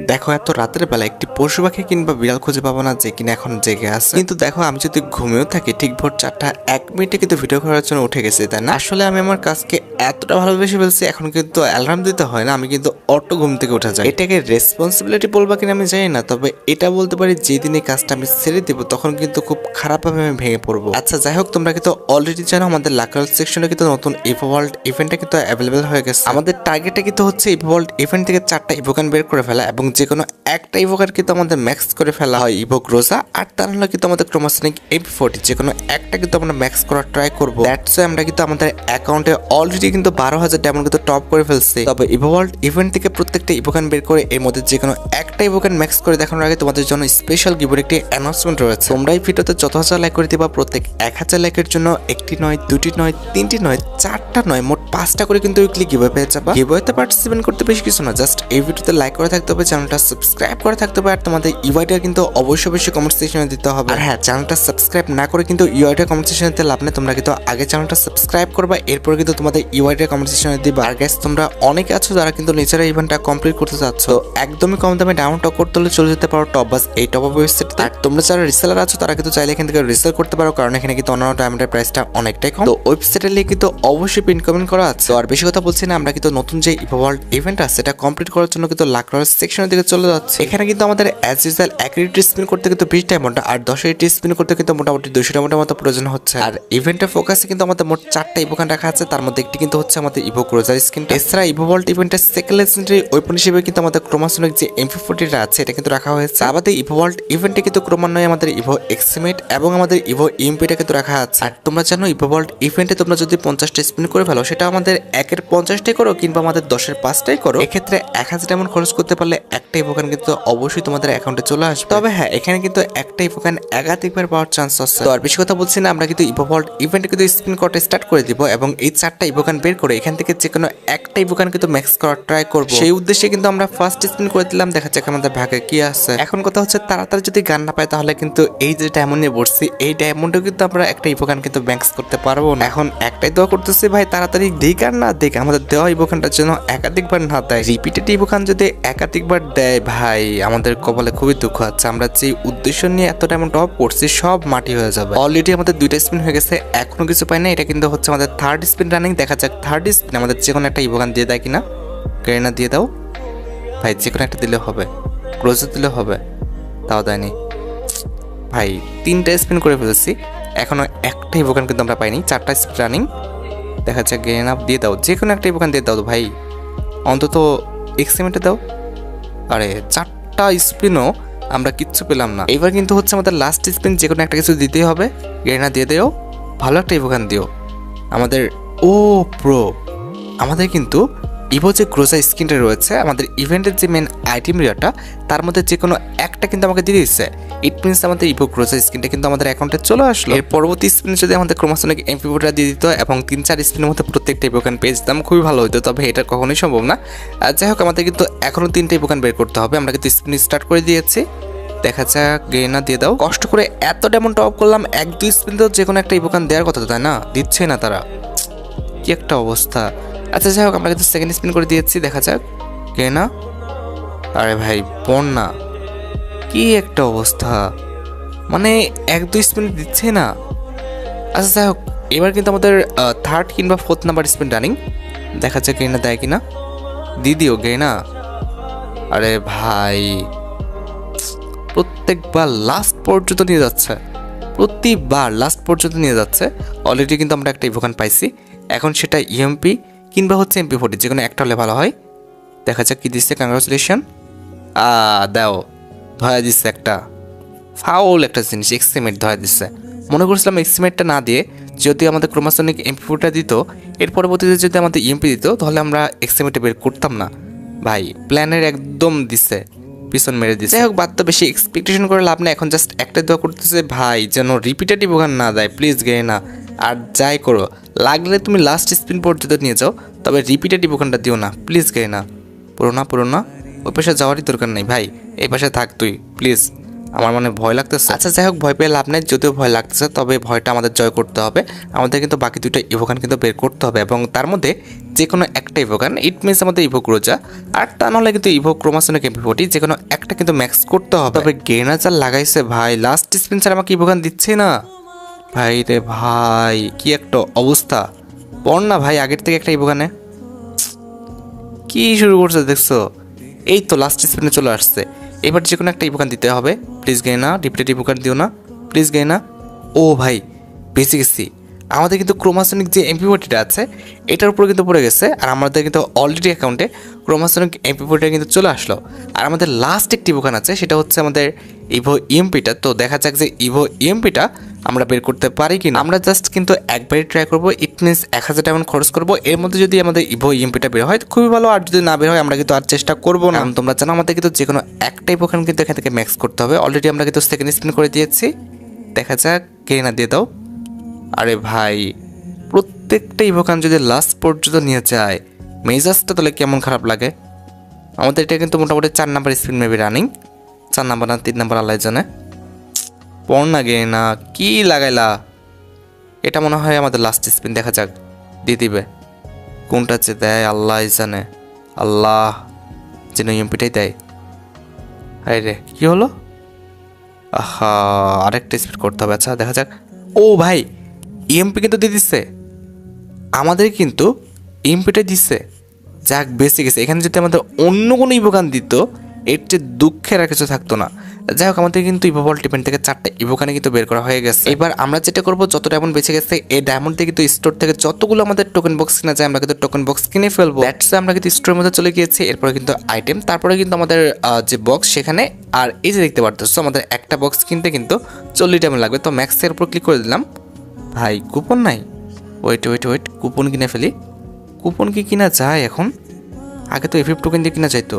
দেখো এত রাতের বেলা একটি পশু পাখি কিংবা বিড়াল খুঁজে পাবো না যে কিনা এখন জেগে আছে। কিন্তু দেখো আমি যদি ঘুমিয়েও থাকি ঠিক ভোর 4:01 কিন্তু ভিডিও করার জন্য উঠে গেছি, তাই না? আসলে আমি আমার কাজকে এতটা ভালোবেসে ফেলছি, এখন কিন্তু অ্যালার্ম দিতে হয় না, আমি কিন্তু অটো ঘুম থেকে উঠে যাই। এটাকে রেসপন্সিবিলিটি বলবা কিনা আমি জানি না, তবে এটা বলতে পারি যেদিন এই কাজটা আমি ছেড়ে দিব তখন কিন্তু খুব খারাপভাবে আমি ভেঙে পড়বো। আচ্ছা যাই হোক, তোমরা কিন্তু অলরেডি জানো আমাদের লাকাল সেকশনে কিন্তু নতুন ইভো ওয়ার্ল্ড ইভেন্টটা কিন্তু অ্যাভেলেবেল হয়ে গেছে। আমাদের টার্গেটটা কিন্তু হচ্ছে ইভো ওয়ার্ল্ড ইভেন্ট থেকে 4টা ইভোকান বের করে ফেলা এবং যে কোনো একটা ইভোকার কিন্তু আমাদের ম্যাক্স করে ফেলা হয় ইভো গ্রোজা, আর তার হলো কিন্তু আমাদের ক্রোমাসনিক MP40 যে কোনো একটা কিন্তু আমরা ম্যাক্স করার ট্রাই করবো। দ্যাটস ওয়াই আমরা কিন্তু আমাদের অ্যাকাউন্টে অলরেডি কিন্তু 12,000 ডায়মন্ড কিন্তু টপ করে ফেলছি। তবে ইভো ওয়ার্ল্ড ইভেন্ট থেকে প্রত্যেকটা ইভোকান বের করে এর মধ্যে যে কোনো একটা ইভোকান ম্যাক্স করে দেখানোর আগে তোমাদের জন্য স্পেশাল গিভের একটি অ্যানাউন্সমেন্ট রয়েছে। তোমরা এই ভিডিওতে যত হাজার লাইক করে দিবা প্রত্যেক 1000 লাইকের জন্য একটি নয়, দুটি নয়, তিনটি নয়, 4টা নয়, মোট 5টা করে কিন্তু উইকলি গিভওয়ে পেয়ে যাবা। গিভওয়েতে পার্টিসিপেট করতে বেশি কিছু না, জাস্ট এই ভিডিওতে লাইক করে থাকতে হবে, চ্যানেলটা সাবস্ক্রাইব করে থাকতে হবে, আর তোমাদের ইউআইডিটা কিন্তু অবশ্যই কমেন্ট সেকশনে দিতে হবে। আর হ্যাঁ, চ্যানেলটা সাবস্ক্রাইব না করে কিন্তু ইউআইডিটা কমেন্ট সেকশনে দিতে লাভ নেই, তোমরা কিন্তু আগে চ্যানেলটা সাবস্ক্রাইব করবা, এরপর কিন্তু তোমাদের ইউআইডিটা কমেন্ট সেকশনে দিবা। আর গাইস, তোমরা অনেকে আছো যারা কিন্তু নিজেরা ইভেন্টটা কমপ্লিট করতে চাচ্ছ, একদমই কম দামে ডায়মন্ড টপ করতে হলে চলে যেতে পারো টপ বাস এই টপ আপ ওয়েবসাইটে। আর তোমরা যারা রিসেলার আছো তারা কিন্তু চাইলে এখান থেকে রিসেল করতে পারো, কারণ এখানে কিন্তু অন্যান্য ডায়মন্ডের প্রাইসটা অনেকটাই কম। তো ওয়েবসাইটের লিংক কিন্তু অবশ্যই পিন কমেন্ট করা আছে। তো আর বেশি কথা বলছি না, আমরা কিন্তু নতুন যে ইভো ওয়ার্ল্ড ইভেন্ট আছে সেটা কমপ্লিট করার জন্য কিন্তু লাকড়ার সেকশনের দিকে চলে যাচ্ছে। এখানে কিন্তু আমাদের অ্যাজ ইউজুয়াল 1 স্পিন করতে কিন্তু 20 ডায়মন্ড আর 10 স্পিন করতে কিন্তু মোটামুটি 200 ডায়মন্ডের মতো প্রয়োজন হচ্ছে। আর ইভেন্টের ফোকাসে কিন্তু আমাদের মোট 4টা ইভোকান রাখা আছে, তার মধ্যে একটি কিন্তু হচ্ছে আমাদের ইভো ক্রোজার স্কিনটা। এছাড়া ইভো ওয়ার্ল্ড ইভেন্টের সেকেন্ড লেজেন্ডারি ওয়েপন হিসেবে কিন্তু আমাদের ক্রোমাসনিক যে MP40টা আছে এটা কিন্তু রাখা হয়েছে। আমাদের ইভো ওয়ার্ল্ড ইভেন্টে কিন্তু ক্রমান্বয়ে আমাদের ইভো এক্সিমেট এবং আমাদের ইভো ইএমপিটা কিন্তু রাখা আছে। আর তোমরা জানো ইভো ওয়ার্ল্ড ইভেন্টে তোমরা যদি 50টা স্পিন করে ফেলো, সেটা আমাদের 1-50টাই করো কিংবা আমাদের 10-5টাই করো, এক্ষেত্রে 1000 ডায়মন্ড খরচ করতে পারলে একটা ইভোকান কিন্তু অবশ্যই তোমাদের অ্যাকাউন্টে চলে আসবে। তবে হ্যাঁ, এখানে কিন্তু একটা ইভোকান একাধিকবার পাওয়ার চান্স আছে। তো আর বেশি কথা বলছি না, আমরা কিন্তু ইভো ওয়ার্ল্ড ইভেন্টে কিন্তু স্পিন করতে স্টার্ট করে দিব এবং এই 4টা ইভোকান বের করে এখান থেকে যে কোনো একটা ইভোকান কিন্তু ম্যাক্স করার ট্রাই করব। সেই উদ্দেশ্যে কিন্তু আমরা ফার্স্ট স্পিন করে দিলাম, দেখা যাক আমাদের ভাগে কি আছে। এখন কথা হচ্ছে তাড়াতাড়ি যদি গান না পাই তাহলে কিন্তু এই যে ডায়মন্ড নিয়ে বসছি এই ডায়মন্ডও কিন্তু আমরা একটা ইভোকান কিন্তু ম্যাক্স করতে পারবো না। এখন একটাই দোয়া করতেছি ভাই, তাড়াতাড়ি দিক আর না দিক আমাদের দেওয়া ইভোকানটার জন্য একাধিকবার না দেয়। রিপিটেড ইভোকান যদি একাধিকবার দেয় ভাই, আমাদের কপালে খুবই দুঃখ আছে। আমরা যে উদ্দেশ্য নিয়ে এত ডায়মন্ড টপ করছি সব মাটি হয়ে যাবে। অলরেডি আমাদের 2টা স্পিন হয়ে গেছে, এখনো কিছু পাই না। এটা কিন্তু হচ্ছে আমাদের থার্ড স্পিন রানিং, দেখা যাক থার্ড স্পিন আমাদের যে কোনো একটা ইভোকান দিয়ে দেয় কিনা। গ্রেনা দিয়ে দাও ভাই, যে কোনো একটা দিলে হবে, ক্লোজে দিলে হবে, তাও দেয়নি ভাই। 3টা স্পিন করে ফেলেছি, এখনো একটা ইভোকান কিন্তু আমরা পাইনি। 4টা স্পিন রানিং, দেখা যাক গ্রেন আপ দিয়ে দাও, যে কোনো একটা ইভোকান দিয়ে দাও ভাই, অন্তত এক্সিমেন্টে দাও। আরে 4টা স্পিনও আমরা কিচ্ছু পেলাম না। এবার কিন্তু হচ্ছে আমাদের লাস্ট স্পিন, যে কোনো একটা কিছু দিতেই হবে। গ্রেনা দিয়ে দিও, ভালো একটা ইভোকান দিও আমাদের। ও প্রো, আমাদের কিন্তু ইভো যে গ্রোজা স্কিনটা রয়েছে আমাদের ইভেন্টের যে মেন আইটেম রিয়াটা, তার মধ্যে যে কোনো একটা কিন্তু আমাকে দিয়ে দিচ্ছে। ইট মিনস আমাদের ইভো গ্রোজা স্কিনটা কিন্তু আমাদের অ্যাকাউন্টে চলে আসলো। এর পরবর্তী স্পিনে যদি আমাদের ক্রোমাসনিক MP40টা দিয়ে দিত এবং 3-4 স্পিনের মধ্যে প্রত্যেকটা ইভোকান পেয়ে যেতাম, খুবই ভালো হতো। তবে এটা কখনোই সম্ভব না। আর যাই হোক, আমাদের কিন্তু এখনো 3টা ইভোকান বের করতে হবে। আমরা কিন্তু স্পিন স্টার্ট করে দিয়েছি, দেখা যাক গ্রেনা দিয়ে দাও। কষ্ট করে এত ডায়মন্ড টপ করলাম, 1-2 স্পিন তো যে কোনো একটা ইভোকান দেওয়ার কথা, তাই না? দিচ্ছে না তারা, কি একটা অবস্থা। আচ্ছা যাই হোক, আমরা কিন্তু সেকেন্ড স্পিন করে দিয়েছি, দেখা যাক কে না। আরে ভাই বন্যা, কি একটা অবস্থা, মানে 1-2 স্পিন দিচ্ছে না। আচ্ছা যাই হোক, এবার কিন্তু আমাদের থার্ড কিংবা 4th নাম্বার স্পিন রানিং, দেখা যাক গেনা দেয় কিনা। দিদিও গেনা, আরে ভাই প্রত্যেকবার লাস্ট পর্যন্ত নিয়ে যাচ্ছে, প্রতিবার লাস্ট পর্যন্ত নিয়ে যাচ্ছে। অলরেডি কিন্তু আমরা একটা ইভোকান পাইছি, এখন সেটা ইএমপি কিংবা হচ্ছে MP40, যে কোনো একটা হলে ভালো হয়। দেখা যাক কি দিচ্ছে। কংগ্রাচুলেশন, দাও, ধয়া দিচ্ছে একটা ফাউল একটা জিনিস, এক্সিমেট ধয়া দিচ্ছে। মনে করছিলাম এক্সিমেটটা না দিয়ে যদি আমাদের ক্রোমাসনিক MP40টা দিত, এর পরবর্তীতে যদি আমাদের ইএমপি দিত, তাহলে আমরা এক্সিমেটে বের করতাম না। ভাই প্ল্যানের একদম দিচ্ছে, পিছন মেরে দিচ্ছে। যাই হোক, বাদ তো বেশি এক্সপেকটেশন করে লাভ নেই। এখন জাস্ট একটা দোয়া করতেছে ভাই যেন রিপিটেড ইভোকান না দেয়, প্লিজ গেনা। আর যাই করো, লাগলে তুমি লাস্ট স্পিন পর্যন্ত নিয়ে যাও, তবে রিপিটেড ইভোকানটা দিও না প্লিজ গেনা। পুরো না ওই পাশে যাওয়ারই দরকার নেই ভাই, এই পাশে থাক তুই প্লিজ। আমার মানে ভয় লাগতেছে। আচ্ছা যাই হোক, ভয় পেয়ে লাভ নেই, যদিও ভয় লাগতেছে তবে ভয়টা আমাদের জয় করতে হবে। আমাদের কিন্তু বাকি দুইটা ইভোগান কিন্তু বের করতে হবে এবং তার মধ্যে যে কোনো একটা ইভোগান, ইট মিনস আমাদের ইভো ক্রোজা, আর তা নাহলে কিন্তু ইভো ক্রোমাসনিক এমপি40, যে কোনো একটা কিন্তু ম্যাক্স করতে হবে। তবে গ্রেনাজার লাগাইছে ভাই, লাস্ট স্পিনচার আমাকে ইভোগান দিচ্ছে না ভাই রে ভাই, কি একটা অবস্থা। পড় না ভাই আগের থেকে একটা ইভোগানে, কি শুরু করছে দেখছো? এই তো লাস্ট স্পিনে চলে আসছে। এবার যে কোনো একটা ইভোকান দিতে হবে প্লিজ। গেনা রিপ্লেট ইভোকান দিও না প্লিজ গেনা। ও ভাই বেঁচে গেছি। আমাদের কিন্তু ক্রোমাসনিক যে এমপি40টা আছে এটার উপরে কিন্তু পড়ে গেছে, আর আমাদের কিন্তু অলরেডি অ্যাকাউন্টে ক্রোমাসনিক এমপি40টা কিন্তু চলে আসলো। আর আমাদের লাস্ট একটি ইভোকান আছে, সেটা হচ্ছে আমাদের ইভো ইএমপিটা। তো দেখা যাক যে ইভো ইএমপিটা আমরা বের করতে পারি কিনা। আমরা জাস্ট কিন্তু একবারই ট্রাই করবো, ইট মিনস 1000 ডায়মন্ড খরচ করবো। এর মধ্যে যদি আমাদের ইভো ইএমপিটা বের হয় খুবই ভালো, আর যদি না বের হয় আমরা কিন্তু আর চেষ্টা করবো না। তোমরা জানো আমাদের কিন্তু যে কোনো একটা ইভোকান কিন্তু এখান থেকে ম্যাক্স করতে হবে। অলরেডি আমরা কিন্তু সেকেন্ড স্পিন করে দিয়েছি, দেখা যাক কে না দিয়ে দাও। আরে ভাই প্রত্যেকটা ইভোকান যদি লাস্ট পর্যন্ত নিয়ে যায় মেজাজটা তাহলে কেমন খারাপ লাগে। আমাদের এটা কিন্তু মোটামুটি 4 number spin maybe running, 4 number না 3 নাম্বার আল্লাহ জানে। পড় না গে না, কি লাগাইলা? এটা মনে হয় আমাদের লাস্ট স্পিন, দেখা যাক দিয়ে দিবে। কোনটা যে দেয় আল্লাহ জানে, আল্লাহ যেন ইএমপিটাই দেয়। আরে রে কি হলো? আহা আরেকটা স্পিন করতে হবে। আচ্ছা দেখা যাক। ও ভাই ইএমপি কিন্তু দিয়ে দিচ্ছে, আমাদের কিন্তু ইএমপিটাই দিচ্ছে। যাক বেঁচে গেছে। এখানে যদি আমাদের অন্য কোনো ইভোগান দিত এর চেয়ে দুঃখের আর কিছু থাকতো না। যাই হোক আমাদের কিন্তু ইভোবল টিপেন্ট থেকে 4টা ইভোগানে কিন্তু বের করা হয়ে গেছে। এবার আমরা যেটা করবো, যত ডায়মন্ড বেঁচে গেছে এই ডায়মন্ড থেকে কিন্তু স্টোর থেকে যতগুলো আমাদের টোকেন বক্স কিনা যায় আমরা কিন্তু টোকেন বক্স কিনে ফেলবো। দ্যাটস আমরা কিন্তু স্টোরের মধ্যে চলে গিয়েছি। এরপরে কিন্তু আইটেম, তারপরে কিন্তু আমাদের যে বক্স সেখানে, আর এই যে দেখতে পারতেছো আমাদের একটা বক্স কিনতে কিন্তু 40 ডায়মন্ড লাগবে। তো ম্যাক্সের উপর ক্লিক করে দিলাম। ভাই কুপন নাই, ওয়েট ওয়েট ওয়েট, কুপন কিনে ফেলি। কুপন কি কিনা যায় এখন? আগে তো এফএফ টোকেন দিয়ে কিনা যাইতো।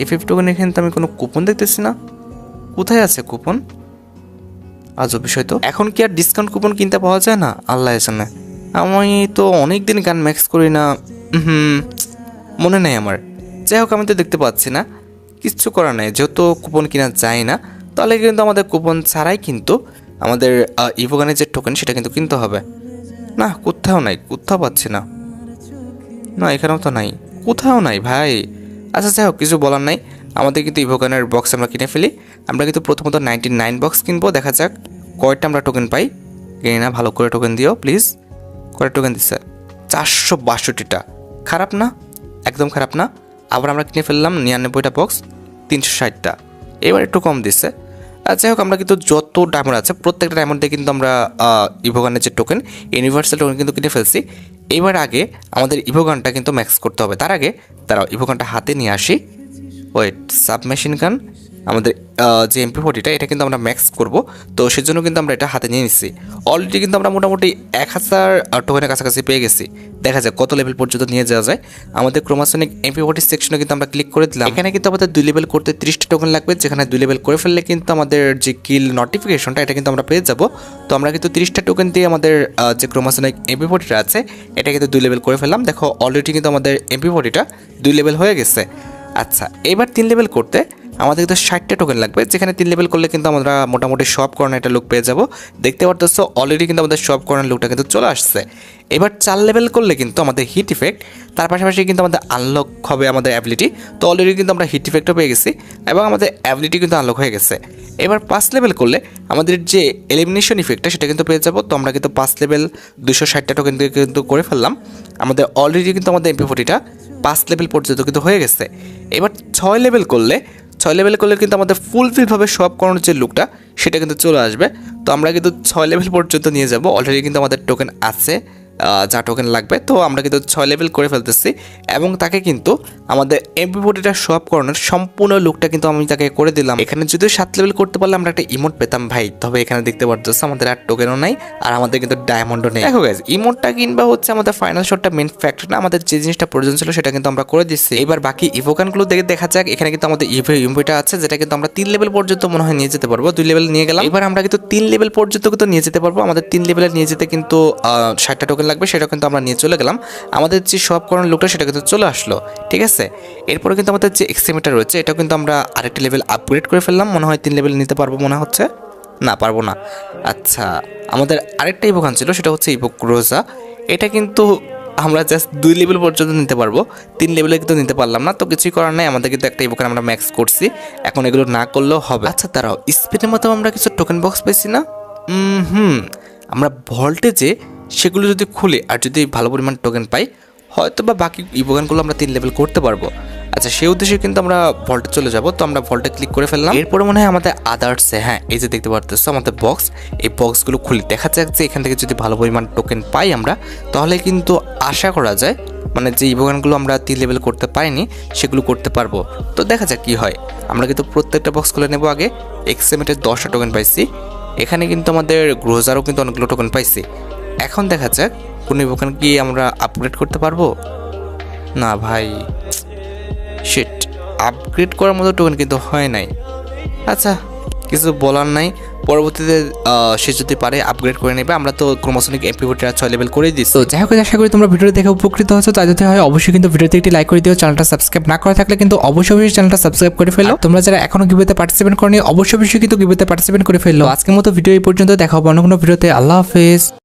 এফএফ টোকেন এখানে তো আমি কোনো কুপন দেখতেছি না, কোথায় আছে কুপন? আজব বিষয় তো। এখন কি আর ডিসকাউন্ট কুপন কিনতে পাওয়া যায় না? আল্লাহ জানে, আমি তো অনেক দিন গান ম্যাক্স করি না, মনে নেই আমার। যাই হোক আমি তো দেখতে পাচ্ছি না, কিচ্ছু করার নেই, যেহেতু কুপন কিনা যায় না তাহলে কিন্তু আমাদের কুপন ছাড়াই কিন্তু আমাদের ইভোগানের যে টোকেন সেটা কিন্তু কিনতে হবে। না কোথাও নাই, কোথাও পাচ্ছি না। না এখানেও তো নাই, কোথাও নাই ভাই। আচ্ছা যাই হোক কিছু বলার নাই, আমাদের কিন্তু ইভোগানের বক্স আমরা কিনে ফেলি। আমরা কিন্তু প্রথমত 99 বক্স কিনবো, দেখা যাক কয়টা আমরা টোকেন পাই। না ভালো করে টোকেন দিও প্লিজ। কয়টা টোকেন দিচ্ছে? 462টা। খারাপ না, একদম খারাপ না। আবার আমরা কিনে ফেললাম 99টা বক্স, 360টা। এবার একটু কম দিচ্ছে। যাই হোক আমরা কিন্তু যত ডায়মন্ড আছে প্রত্যেকটা ডায়মন্ড দিয়ে কিন্তু আমরা ইভোগানের যে টোকেন ইউনিভার্সাল টোকেন কিন্তু কিনে ফেলছি। এবার আগে আমাদের ইভোগানটা কিন্তু ম্যাক্স করতে হবে। তার আগে তারা ইভোগানটা হাতে নিয়ে আসি। ওয়েট, সাবমেশিন গান আমাদের যে এমপি40টা এটা কিন্তু আমরা ম্যাক্স করব, তো সেজন্য কিন্তু আমরা এটা হাতে নিয়ে নিচ্ছি। অলরেডি কিন্তু আমরা মোটামুটি 1000 টোকেনের কাছাকাছি পেয়ে গেছি। দেখা যায় কত লেভেল পর্যন্ত নিয়ে যাওয়া যায়। আমাদের ক্রোমাসনিক এমপি40 সেকশনে কিন্তু আমরা ক্লিক করে দিলাম। এখানে কিন্তু আমাদের 2 লেভেল করতে 30টা টোকেন লাগবে, যেখানে 2 লেভেল করে ফেললে কিন্তু আমাদের যে কিল নোটিফিকেশনটা এটা কিন্তু আমরা পেয়ে যাব। তো আমরা কিন্তু 30টা টোকেন দিয়ে আমাদের যে ক্রোমাসনিক এমপি40টা আছে এটা কিন্তু 2 লেভেল করে ফেললাম। দেখো অলরেডি কিন্তু আমাদের এমপি40টা 2 লেভেল হয়ে গেছে। আচ্ছা এবার 3 লেভেল করতে আমাদের কিন্তু 60টা টোকেন লাগবে, যেখানে 3 লেভেল করলে কিন্তু আমরা মোটামুটি সব কর্নার একটা লুক পেয়ে যাব। দেখতে পারতেছো অলরেডি কিন্তু আমাদের সব কর্নার লুকটা কিন্তু চলে আসছে। এবার 4 লেভেল করলে কিন্তু আমাদের হিট ইফেক্ট, তার পাশাপাশি কিন্তু আমাদের আনলক হবে আমাদের অ্যাবিলিটি। তো অলরেডি কিন্তু আমরা হিট ইফেক্টও পেয়ে গেছি এবং আমাদের অ্যাবিলিটি কিন্তু আনলক হয়ে গেছে। এবার 5 লেভেল করলে আমাদের যে এলিমিনেশন ইফেক্টটা সেটা কিন্তু পেয়ে যাব। তো আমরা কিন্তু 5 লেভেল 260টা টোকেন দিয়ে কিন্তু করে ফেললাম। আমাদের অলরেডি কিন্তু আমাদের এমপি40টা 5 লেভেল পর্যন্ত কিন্তু হয়ে গেছে। এবার 6 লেভেল করলে কিন্তু আমাদের ফুলফিলভাবে সব করানোর যে লুকটা সেটা কিন্তু চলে আসবে। তো আমরা কিন্তু 6 লেভেল পর্যন্ত নিয়ে যাব। অলরেডি কিন্তু আমাদের টোকেন আছে, যা টোকেন লাগবে। তো আমরা কিন্তু 6 লেভেল করে ফেলতেছি এবং তাকে কিন্তু আমাদের এমপি40টা সব করানোর সম্পূর্ণ লুকটা কিন্তু আমি তাকে করে দিলাম। এখানে যদি 7 লেভেল করতে পারলে আমরা একটা ইমোট পেতাম ভাই, তবে এখানে দেখতে পারতেছি আমাদের আর টোকেনও নাই আর আমাদের কিন্তু ডায়মন্ডও নেই। দেখো গাইস ইমোটটা কিংবা হচ্ছে আমাদের ফাইনাল শটটা মেন ফ্যাক্টর না, আমাদের যে জিনিসটা প্রয়োজন ছিল সেটা কিন্তু আমরা করে দিচ্ছি। এবার বাকি ইভোকানগুলো দেখে দেখা যাক। এখানে কিন্তু আমাদের ইমোটা আছে যেটা কিন্তু আমরা 3 লেভেল পর্যন্ত মনে হয় নিয়ে যেতে পারবো। 2 লেভেল নিয়ে গেলাম, এবার আমরা কিন্তু 3 লেভেল পর্যন্ত কিন্তু নিয়ে যেতে পারবো। আমাদের 3 লেভেলে নিয়ে যেতে কিন্তু 60টা টোকেন লাগবে সেটা কিন্তু আমরা নিয়ে চলে গেলাম। আমাদের যে সব করানোর লোকটা সেটা কিন্তু চলে আসলো, ঠিক আছে। এরপরে কিন্তু আমাদের যে এক্সিমিটার রয়েছে এটা কিন্তু আমরা আরেকটা লেভেল আপগ্রেড করে ফেললাম। মনে হয় 3 লেভেল নিতে পারবো মনে হচ্ছে, না পারবো না। আচ্ছা, আমাদের আরেকটা ইভোকান ছিল, সেটা হচ্ছে ইভোক রোজা। এটা কিন্তু আমরা জাস্ট 2 লেভেল পর্যন্ত নিতে পারবো, 3 লেভেলে কিন্তু নিতে পারলাম না। তো কিছুই করার নাই, আমাদের কিন্তু একটা ইভোকান আমরা ম্যাক্স করছি, এখন এগুলো না করলেও হবে। আচ্ছা দাঁড়াও, স্পিনের মতো আমরা কিছু টোকেন বক্স পেয়েছি না? আমরা ভল্টেজে সেগুলো যদি খুলি আর যদি ভালো পরিমাণ টোকেন পাই, হয়তো বা বাকি ইভোকানগুলো আমরা 3 লেভেল করতে পারবো। আচ্ছা, সেই উদ্দেশ্যে কিন্তু আমরা ভল্টে চলে যাব। তো আমরা ভল্টে ক্লিক করে ফেললাম। এরপরে মনে হয় আমাদের আদার্সে, হ্যাঁ এই যে দেখতে পারতেছো আমাদের বক্স, এই বক্সগুলো খুলি, দেখা যাক যে এখান থেকে যদি ভালো পরিমাণ টোকেন পাই আমরা, তাহলে কিন্তু আশা করা যায় মানে যে ইভোকানগুলো আমরা 3 লেভেল করতে পারিনি সেগুলো করতে পারবো। তো দেখা যাক কি হয়। আমরা কিন্তু প্রত্যেকটা বক্স খুলে নেব আগে। এক্সএমেটের 10টা টোকেন পাইছি, এখানে কিন্তু আমাদের গ্রোজারও কিন্তু অনেকগুলো টোকেন পাইছি। এখন দেখা যাক কোন ইভোকান কি আমরা আপগ্রেড করতে পারবো। না ভাই, শিট, আপগ্রেড করার মতো টোকেন কিন্তু হয় নাই। আচ্ছা, কিছু বলার নাই, পরবর্তীতে সে যদি পারে আপগ্রেড করে নেবে। আমরা তো ক্রোমোসোনিক এমপি4 6 লেভেল করেই দিচ্ছি। তো যাই হোক, আশা করি তোমরা ভিডিও দেখে উপকৃত হয়েছো। তাই যদি হয় অবশ্যই কিন্তু ভিডিওতে একটি লাইক করে দিও। চ্যানেলটা সাবস্ক্রাইব না করা থাকলে কিন্তু অবশ্যই চ্যানেলটা সাবস্ক্রাইব করে ফেলো। তোমরা যারা এখনো গিভওয়েতে পার্টিসিপেট করনি অবশ্যই কিন্তু গিভওয়েতে পার্টিসিপেট করে ফেলো। আজকের মতো ভিডিও এই পর্যন্ত, দেখা হবে অন্য কোনো ভিডিওতে। আল্লাহ হাফেজ।